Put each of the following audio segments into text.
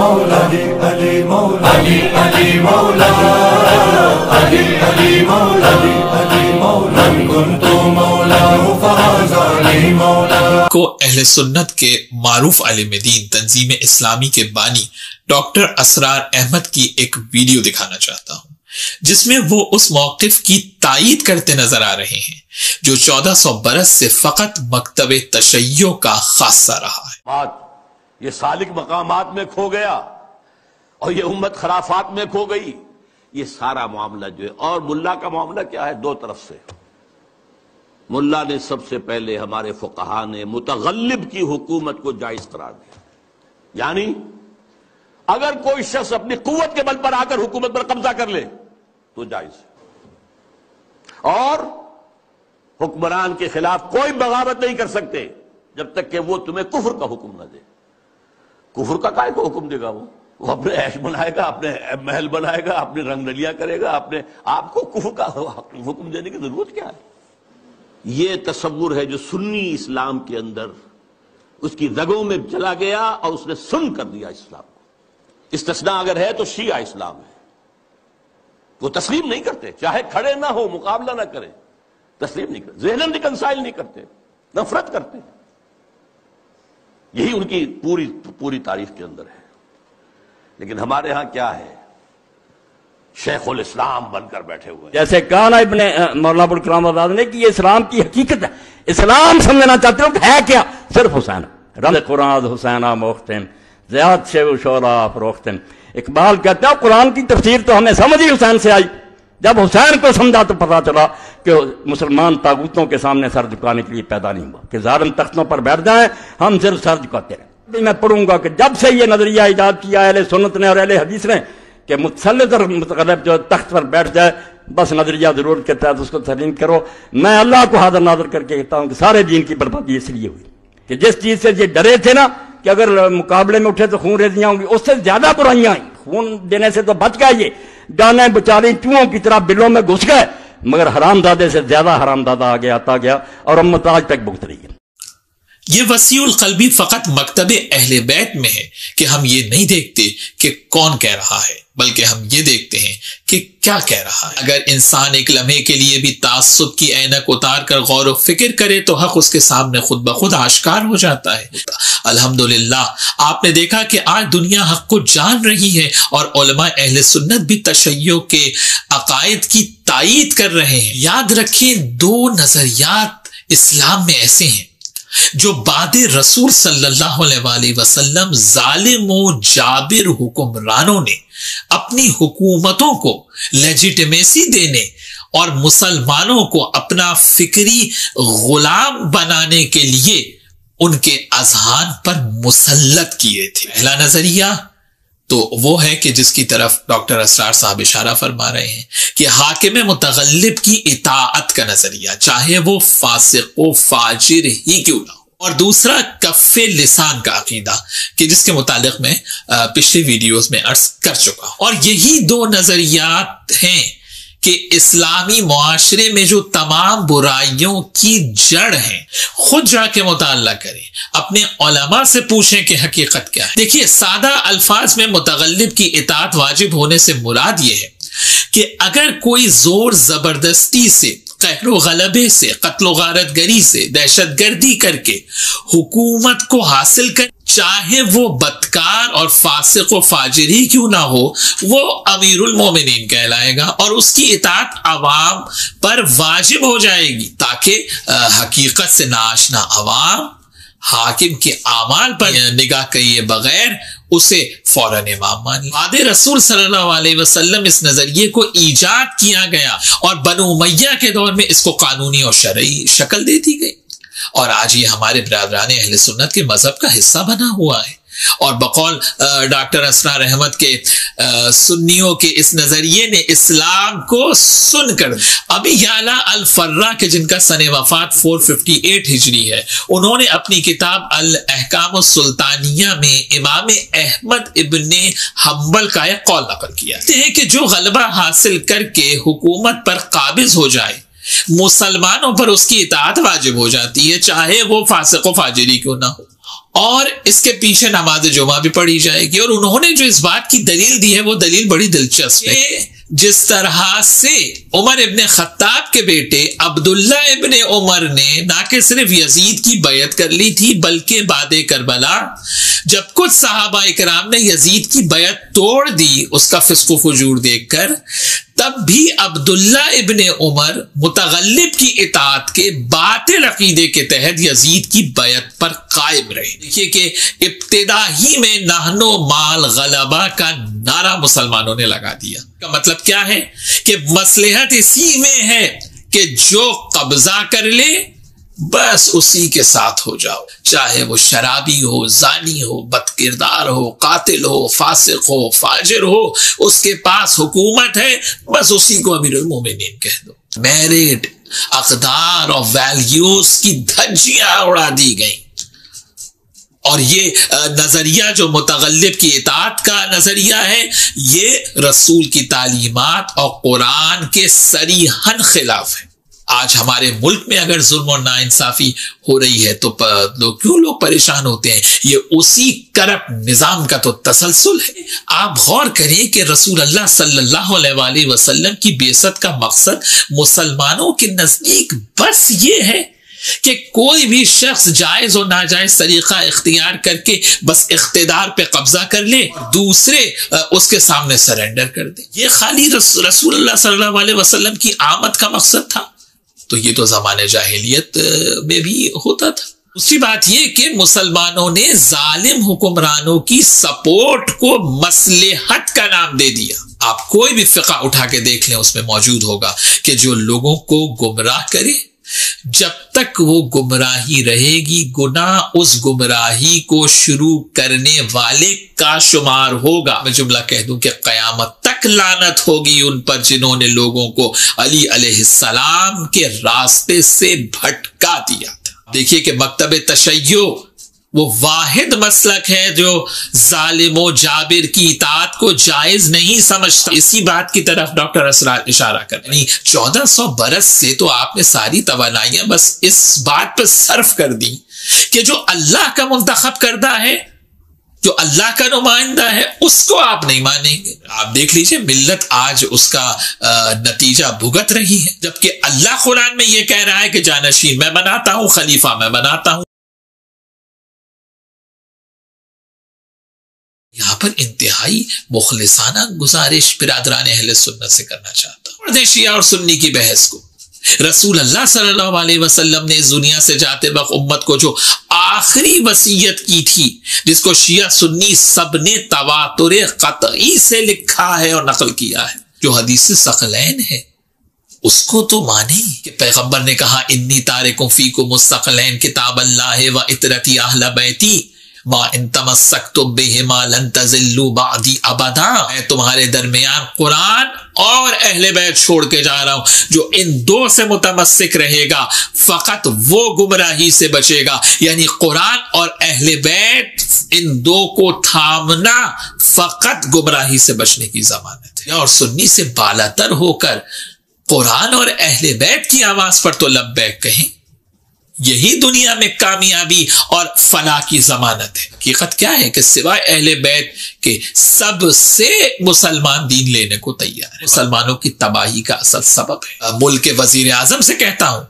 مولا علی مولا علی علی مولا علی علی مولا علی مولا كنت مولا فهذا علی مولا کو اہل سنت کے معروف عالم دین تنظیم اسلامی کے بانی ڈاکٹر اسرار احمد کی ایک ویڈیو دکھانا چاہتا ہوں، جس میں وہ اس موقف کی تائید کرتے نظر آ رہے ہیں جو 1400 برس سے فقط مکتب تشیع کا خاصہ رہا ہے۔ یہ سالک مقامات میں کھو گیا اور یہ امت خرافات میں کھو گئی، یہ سارا معاملہ جو ہے۔ اور ملا کا معاملہ کیا ہے؟ دو طرف سے۔ ملا نے سب سے پہلے، ہمارے فقہا نے متغلب کی حکومت کو جائز قرار دیا، یعنی اگر کوئی شخص اپنی قوت کے بل پر آ کر حکومت پر قبضہ کر لے تو جائز ہے، اور حکمران کے خلاف کوئی بغاوت نہیں کر سکتے جب تک کہ وہ تمہیں کفر کا حکم نہ دے۔ کفر کا کائے کو حکم دے گا؟ وہ اپنے عیش بنائے گا، اپنے محل بنائے گا، اپنے رنگ نلیاں کرے گا، آپ کو کفر کا حکم دینے کی ضرورت کیا ہے؟ یہ تصور ہے جو سنی اسلام کے اندر اس کی رگوں میں چلا گیا اور اس نے سن کر دیا اسلام کو۔ استثناء اگر ہے تو شیعہ اسلام ہے، وہ تسلیم نہیں کرتے، چاہے کھڑے نہ ہو، مقابلہ نہ کریں، تسلیم نہیں کرتے، ذہناً ریکنسائل نہیں کرتے، نفرت کرتے۔ یہی ان کی پوری تاریخ کے اندر ہے۔ لیکن ہمارے ہاں کیا ہے؟ شیخ الاسلام بن کر بیٹھے ہوئے ہیں۔ جیسے کہا نا ابن مولانا ابوالکلام آزاد نے کہ یہ اسلام کی حقیقت ہے، اسلام سمجھنا چاہتے ہو ہے کیا؟ صرف حسین، رمض قرآن حسینہ موختم زیاد شیو شورا فروختم۔ اقبال کہتے ہیں قرآن کی تفسیر تو ہمیں سمجھ ہی حسین سے آئی، جب حسین کو سمجھا تو پتا چلا کہ مسلمان طاغوتوں کے سامنے سر جھکانے کے لیے پیدا نہیں ہوا کہ ظالم تختوں پر بیٹھ جائیں، ہم صرف سر جھکاتے رہیں۔ میں پڑھوں گا کہ جب سے یہ نظریہ ایجاد کیا اہل سنت نے اور اہل حدیث نے کہ متسلط اور متغلب جو تخت پر بیٹھ جائے، بس نظریہ ضرورت کے تحت اس کو تسلیم کرو۔ میں اللہ کو حاضر ناظر کر کے کہتا ہوں کہ سارے دین کی بربادی اس لیے ہوئی کہ جس چیز سے یہ ڈرے تھے نا کہ اگر مقابلے میں اٹھے تو خون ریزیاں ہوں گی، اس سے زیادہ برائیاں آئیں۔ خون دینے سے تو بچ گئے، یہ جانیں بچاری چوہوں کی طرح بلوں میں گھس گئے، مگر حرام دادے سے زیادہ حرام دادا آگے آتا گیا اور امت آج تک بھگت رہی ہے۔ یہ وسیع القلبی فقط مکتب اہل بیت میں ہے کہ ہم یہ نہیں دیکھتے کہ کون کہہ رہا ہے، بلکہ ہم یہ دیکھتے ہیں کہ کیا کہہ رہا ہے۔ اگر انسان ایک لمحے کے لیے بھی تعصب کی اینک اتار کر غور و فکر کرے تو حق اس کے سامنے خود بخود آشکار ہو جاتا ہے۔ الحمدللہ آپ نے دیکھا کہ آج دنیا حق کو جان رہی ہے اور علماء اہل سنت بھی تشیع کے عقائد کی تائید کر رہے ہیں۔ یاد رکھیں، دو نظریات اسلام میں ایسے ہیں جو بعد رسول صلی اللہ علیہ وآلہ وسلم ظالم و جابر حکمرانوں نے اپنی حکومتوں کو لیجیٹمیسی دینے اور مسلمانوں کو اپنا فکری غلام بنانے کے لیے ان کے اذہان پر مسلط کیے تھے۔ پہلا نظریہ تو وہ ہے کہ جس کی طرف ڈاکٹر اسرار صاحب اشارہ فرما رہے ہیں کہ حاکم متغلب کی اطاعت کا نظریہ، چاہے وہ فاسق و فاجر ہی کیوں نہ ہو۔ اور دوسرا کف لسان کا عقیدہ کہ جس کے متعلق میں پچھلی ویڈیوز میں عرض کر چکا ہوں۔ اور یہی دو نظریات ہیں کہ اسلامی معاشرے میں جو تمام برائیوں کی جڑ ہیں۔ خود جا کے مطالعہ کریں، اپنے علماء سے پوچھیں کہ حقیقت کیا ہے۔ دیکھیے، سادہ الفاظ میں متغلب کی اطاعت واجب ہونے سے مراد یہ ہے کہ اگر کوئی زور زبردستی سے، قہر و غلبے سے، قتل و غارت گری سے، دہشت گردی کر کے حکومت کو حاصل کر، چاہے وہ بدکار اور فاسق و فاجر ہی کیوں نہ ہو، وہ امیر المومنین کہلائے گا اور اس کی اطاعت عوام پر واجب ہو جائے گی، تاکہ حقیقت سے ناآشنا عوام حاکم کے اعمال پر نگاہ کیے بغیر اسے فوراً امام مان۔ بعد رسول صلی اللہ علیہ وسلم اس نظریے کو ایجاد کیا گیا اور بنو امیہ کے دور میں اس کو قانونی اور شرعی شکل دے دی گئی، اور آج یہ ہمارے برادران اہل سنت کے مذہب کا حصہ بنا ہوا ہے۔ اور بقول ڈاکٹر اسرار احمد کے سنیوں کے اس نظریے نے اسلام کو سن کر ابی یعلا الفرا کے جن کا سن وفات 458 ہجری ہے، انہوں نے اپنی کتاب الاحکام السلطانیہ میں امام احمد ابن حنبل کا ایک قول نقل کیا ہے کہ جو غلبہ حاصل کر کے حکومت پر قابض ہو جائے، مسلمانوں پر اس کی اطاعت واجب ہو جاتی ہے، چاہے وہ فاسق و فاجری کیوں نہ ہو۔ اور اس کے پیچھے نماز جمعہ بھی پڑھی جائے گی. اور انہوں نے جو اس بات کی دلیل دی ہے وہ دلیل بڑی دلچسپ ہے. جس طرح سے عمر ابن خطاب کے بیٹے عبداللہ ابن عمر نے نہ کہ صرف یزید کی بیعت کر لی تھی بلکہ بعد کربلا جب کچھ صحابہ اکرام نے یزید کی بیعت توڑ دی اس کا فسق و فجور دیکھ کر، تب بھی عبداللہ ابن عمر متغلب کی اطاعت کے باطل عقیدے کے تحت یزید کی بیعت پر قائم رہے. دیکھیے کہ ابتدا ہی میں نحنو مال غلبہ کا نعرہ مسلمانوں نے لگا دیا. کا مطلب کیا ہے کہ مصلحت اسی میں ہے کہ جو قبضہ کر لے بس اسی کے ساتھ ہو جاؤ، چاہے وہ شرابی ہو، زانی ہو، بد کردار ہو، قاتل ہو، فاسق ہو، فاجر ہو، اس کے پاس حکومت ہے بس اسی کو امیر المومنین کہہ دو. میرٹ، اقدار اور ویلیوز کی دھجیاں اڑا دی گئیں. اور یہ نظریہ جو متغلب کی اطاعت کا نظریہ ہے یہ رسول کی تعلیمات اور قرآن کے صریحاً خلاف ہے. آج ہمارے ملک میں اگر ظلم و ناانصافی ہو رہی ہے تو کیوں لوگ پریشان ہوتے ہیں؟ یہ اسی کرپٹ نظام کا تو تسلسل ہے. آپ غور کریں کہ رسول اللہ صلی اللہ علیہ وآلہ وسلم کی بعثت کا مقصد مسلمانوں کے نزدیک بس یہ ہے کہ کوئی بھی شخص جائز و ناجائز طریقہ اختیار کر کے بس اقتدار پہ قبضہ کر لے اور دوسرے اس کے سامنے سرنڈر کر دے. یہ خالی رسول اللہ صلی اللہ علیہ وسلم کی آمد کا مقصد تھا؟ تو یہ تو زمانے جاہلیت میں بھی ہوتا تھا. دوسری بات یہ کہ مسلمانوں نے ظالم حکمرانوں کی سپورٹ کو مصلحت کا نام دے دیا. آپ کوئی بھی فقہ اٹھا کے دیکھ لیں اس میں موجود ہوگا کہ جو لوگوں کو گمراہ کرے جب تک وہ گمراہی رہے گی گناہ اس گمراہی کو شروع کرنے والے کا شمار ہوگا. میں جملہ کہہ دوں کہ قیامت تک لعنت ہوگی ان پر جنہوں نے لوگوں کو علی علیہ السلام کے راستے سے بھٹکا دیا تھا. دیکھیے کہ مکتب تشیع وہ واحد مسلک ہے جو ظالم و جابر کی اطاعت کو جائز نہیں سمجھتا. اسی بات کی طرف ڈاکٹر اسرار اشارہ کر 1400 برس سے تو آپ نے ساری توانائیاں بس اس بات پر صرف کر دی کہ جو اللہ کا منتخب کردہ ہے، جو اللہ کا نمائندہ ہے، اس کو آپ نہیں مانیں گے. آپ دیکھ لیجئے ملت آج اس کا نتیجہ بھگت رہی ہے، جبکہ اللہ قرآن میں یہ کہہ رہا ہے کہ جانشین میں بناتا ہوں، خلیفہ میں بناتا ہوں. یہاں پر انتہائی مخلصانہ گزارش برادران اہل سنت سے کرنا چاہتا ہوں. شیعہ اور سنی کی بحث کو رسول اللہ صلی اللہ علیہ وسلم نے اس دنیا سے جاتے وقت امت کو جو آخری وصیت کی تھی، جس کو شیعہ سنی سب نے تواتر قطعی سے لکھا ہے اور نقل کیا ہے، جو حدیث ثقلین ہے، اس کو تو مانیں کہ پیغمبر نے کہا انی تارکم فیکم الثقلین کتاب اللہ و اطرتی اہل بیتی ما ان تمسکتم بہما لن تضلوا بعدی ابدا. میں تمہارے درمیان قرآن اور اہل بیت چھوڑ کے جا رہا ہوں، جو ان دو سے متمسک رہے گا فقط وہ گمراہی سے بچے گا. یعنی قرآن اور اہل بیت ان دو کو تھامنا فقط گمراہی سے بچنے کی ضمانت ہے. اور سنی سے بالاتر ہو کر قرآن اور اہل بیت کی آواز پر تو لبیک کہیں، یہی دنیا میں کامیابی اور فلاح کی ضمانت ہے. حقیقت کیا ہے کہ سوائے اہل بیت کے سب سے مسلمان دین لینے کو تیار ہے. مسلمانوں کی تباہی کا اصل سبب ہے. ملک کے وزیر اعظم سے کہتا ہوں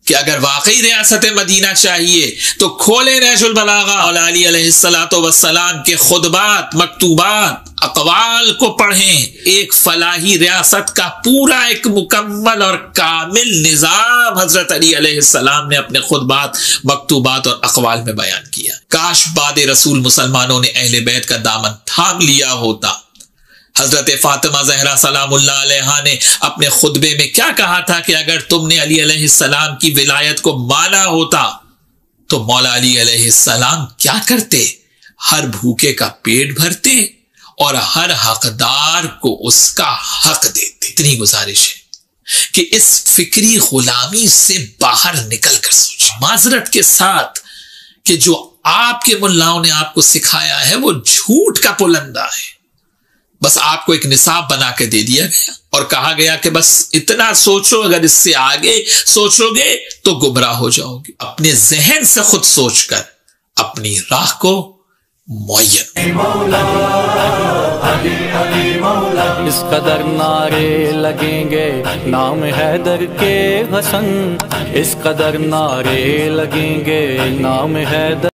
کہ اگر واقعی ریاست مدینہ چاہیے تو کھولیں نہج البلاغہ اور علی علیہ السلام کے خطبات، مکتوبات، اقوال کو پڑھیں. ایک فلاحی ریاست کا پورا ایک مکمل اور کامل نظام حضرت علی علیہ السلام نے اپنے خطبات، مکتوبات اور اقوال میں بیان کیا. کاش بعد رسول مسلمانوں نے اہل بیت کا دامن تھام لیا ہوتا. حضرت فاطمہ زہرا سلام اللہ علیہا نے اپنے خطبے میں کیا کہا تھا کہ اگر تم نے علی علیہ السلام کی ولایت کو مانا ہوتا تو مولا علی علیہ السلام کیا کرتے؟ ہر بھوکے کا پیٹ بھرتے اور ہر حقدار کو اس کا حق دیتے. اتنی گزارش ہے کہ اس فکری غلامی سے باہر نکل کر سوچیں معذرت کے ساتھ کہ جو آپ کے ملاؤں نے آپ کو سکھایا ہے وہ جھوٹ کا پلندہ ہے. بس آپ کو ایک نصاب بنا کے دے دیا گیا اور کہا گیا کہ بس اتنا سوچو، اگر اس سے آگے سوچو گے تو گمراہ ہو جاؤ گے. اپنے ذہن سے خود سوچ کر اپنی راہ کو معین. اس قدر نعرے لگیں گے نام حیدر کے حسن، اس قدر نعرے لگیں گے نام حیدر